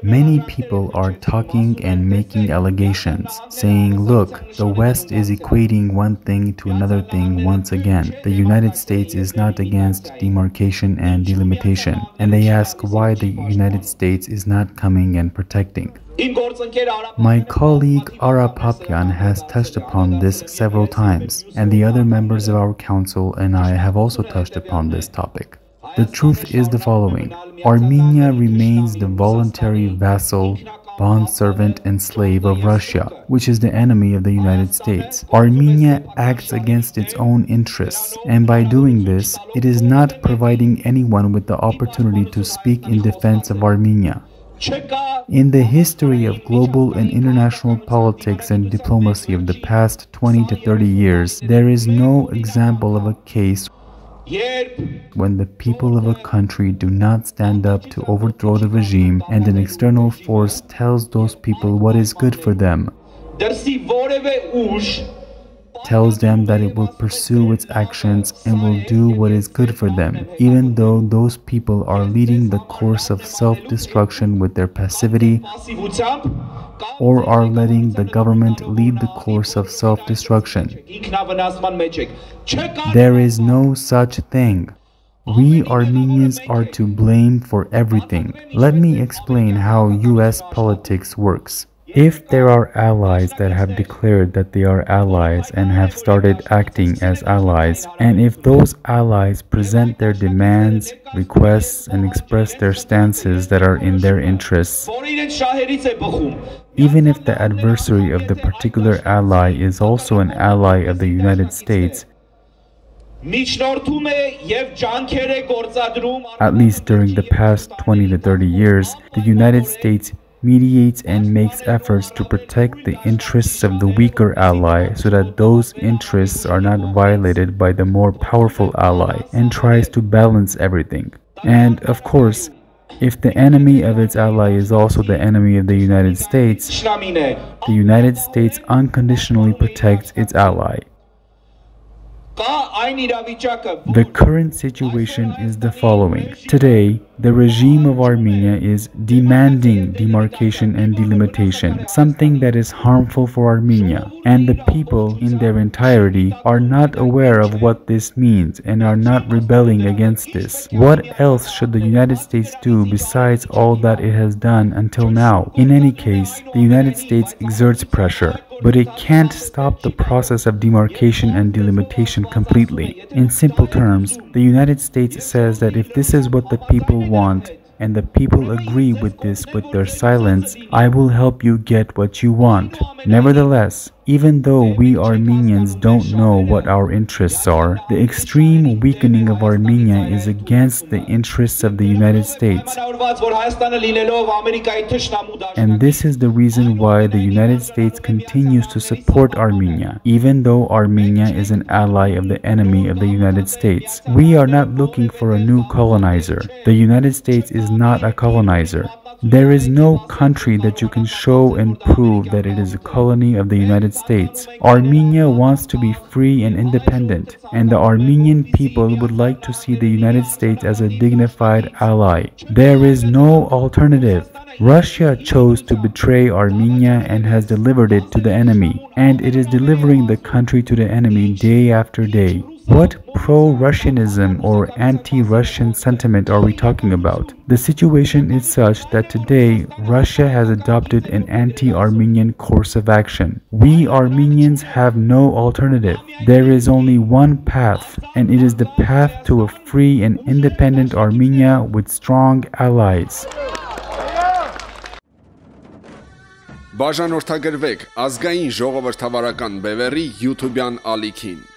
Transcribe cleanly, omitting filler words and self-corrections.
Many people are talking and making allegations, saying, look, the West is equating one thing to another thing once again. The United States is not against demarcation and delimitation. And they ask why the United States is not coming and protecting. My colleague Ara Papian has touched upon this several times, and the other members of our council and I have also touched upon this topic. The truth is the following. Armenia remains the voluntary vassal, bondservant and slave of Russia, which is the enemy of the United States. Armenia acts against its own interests, and by doing this, it is not providing anyone with the opportunity to speak in defense of Armenia. In the history of global and international politics and diplomacy of the past 20 to 30 years, there is no example of a case when the people of a country do not stand up to overthrow the regime and an external force tells those people what is good for them, tells them that it will pursue its actions and will do what is good for them, even though those people are leading the course of self-destruction with their passivity, or are letting the government lead the course of self-destruction. There is no such thing. We Armenians are to blame for everything. Let me explain how US politics works. If there are allies that have declared that they are allies and have started acting as allies, and if those allies present their demands, requests, and express their stances that are in their interests, even if the adversary of the particular ally is also an ally of the United States, at least during the past 20 to 30 years, the United States mediates and makes efforts to protect the interests of the weaker ally so that those interests are not violated by the more powerful ally, and tries to balance everything. And of course, if the enemy of its ally is also the enemy of the United States, the United States unconditionally protects its ally. The current situation is the following. Today, the regime of Armenia is demanding demarcation and delimitation, something that is harmful for Armenia, and the people in their entirety are not aware of what this means and are not rebelling against this. What else should the United States do besides all that it has done until now? In any case, the United States exerts pressure, but it can't stop the process of demarcation and delimitation completely. In simple terms, the United States says that if this is what the people want, and the people agree with this with their silence, I will help you get what you want. Nevertheless, even though we Armenians don't know what our interests are, the extreme weakening of Armenia is against the interests of the United States. And this is the reason why the United States continues to support Armenia, even though Armenia is an ally of the enemy of the United States. We are not looking for a new colonizer. The United States is not a colonizer. There is no country that you can show and prove that it is a colony of the United States. Armenia wants to be free and independent, and the Armenian people would like to see the United States as a dignified ally. There is no alternative. Russia chose to betray Armenia and has delivered it to the enemy, and it is delivering the country to the enemy day after day. What pro-Russianism or anti-Russian sentiment are we talking about? The situation is such that today Russia has adopted an anti-Armenian course of action. We Armenians have no alternative. There is only one path, and it is the path to a free and independent Armenia with strong allies. Բաժանորդագրվեք ազգային ժողովրդավարական բևեռի YouTube-յան ալիքին։